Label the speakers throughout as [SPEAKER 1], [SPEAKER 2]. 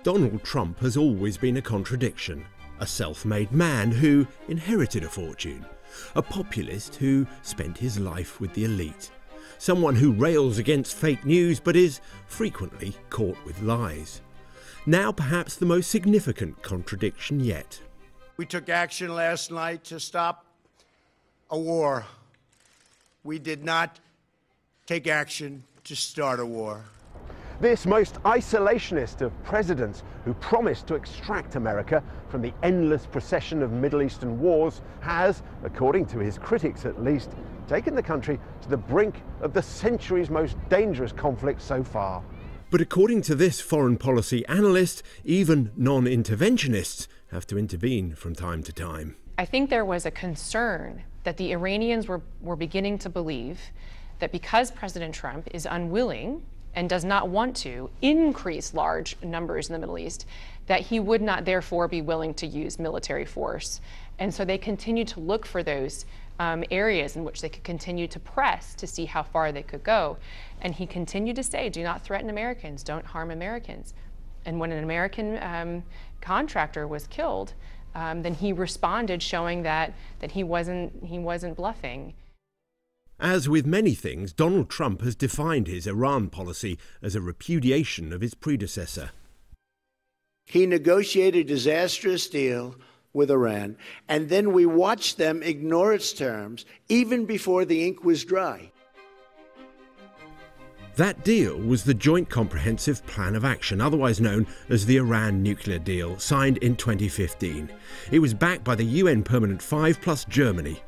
[SPEAKER 1] Donald Trump has always been a contradiction. A self-made man who inherited a fortune. A populist who spent his life with the elite. Someone who rails against fake news but is frequently caught with lies. Now perhaps the most significant contradiction yet.
[SPEAKER 2] We took action last night to stop a war. We did not take action to start a war.
[SPEAKER 3] This most isolationist of presidents who promised to extract America from the endless procession of Middle Eastern wars has, according to his critics at least, taken the country to the brink of the century's most dangerous conflict so far.
[SPEAKER 1] But according to this foreign policy analyst, even non-interventionists have to intervene from time to time.
[SPEAKER 4] I think there was a concern that the Iranians were beginning to believe that because President Trump is unwilling and does not want to increase large numbers in the Middle East, that he would not therefore be willing to use military force. And so they continue to look for those areas in which they could continue to press to see how far they could go. And he continued to say, do not threaten Americans, don't harm Americans. And when an American contractor was killed, then he responded showing that he wasn't bluffing.
[SPEAKER 1] As with many things, Donald Trump has defined his Iran policy as a repudiation of his predecessor.
[SPEAKER 2] He negotiated a disastrous deal with Iran, and then we watched them ignore its terms even before the ink was dry.
[SPEAKER 1] That deal was the Joint Comprehensive Plan of Action, otherwise known as the Iran nuclear deal, signed in 2015. It was backed by the UN Permanent Five plus Germany.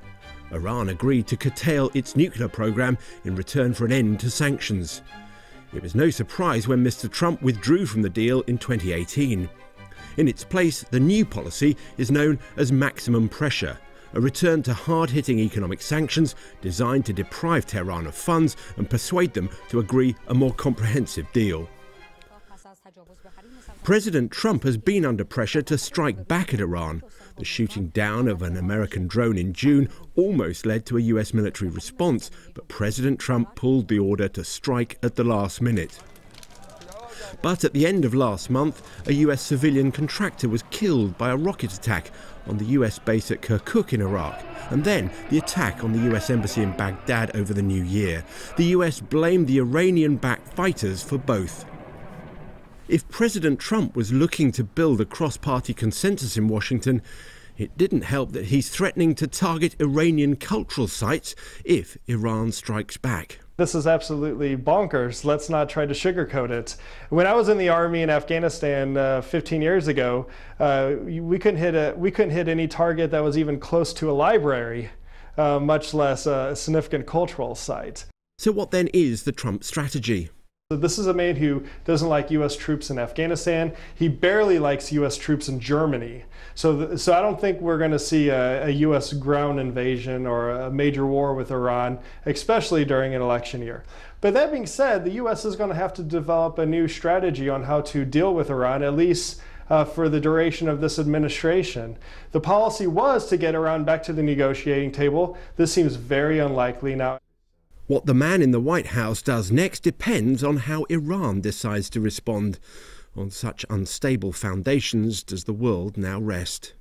[SPEAKER 1] Iran agreed to curtail its nuclear program in return for an end to sanctions. It was no surprise when Mr. Trump withdrew from the deal in 2018. In its place, the new policy is known as maximum pressure, a return to hard-hitting economic sanctions designed to deprive Tehran of funds and persuade them to agree a more comprehensive deal. President Trump has been under pressure to strike back at Iran. The shooting down of an American drone in June almost led to a US military response, but President Trump pulled the order to strike at the last minute. But at the end of last month, a US civilian contractor was killed by a rocket attack on the US base at Kirkuk in Iraq, and then the attack on the US embassy in Baghdad over the new year. The US blamed the Iranian-backed fighters for both. If President Trump was looking to build a cross-party consensus in Washington, it didn't help that he's threatening to target Iranian cultural sites if Iran strikes back.
[SPEAKER 5] This is absolutely bonkers. Let's not try to sugarcoat it. When I was in the Army in Afghanistan 15 years ago, we couldn't hit any target that was even close to a library, much less a significant cultural site.
[SPEAKER 1] So what then is the Trump strategy?
[SPEAKER 5] This is a man who doesn't like U.S. troops in Afghanistan. He barely likes U.S. troops in Germany. So I don't think we're going to see a U.S. ground invasion or a major war with Iran, especially during an election year. But that being said, the U.S. is going to have to develop a new strategy on how to deal with Iran, at least for the duration of this administration. The policy was to get Iran back to the negotiating table. This seems very unlikely now.
[SPEAKER 1] What the man in the White House does next depends on how Iran decides to respond. On such unstable foundations does the world now rest.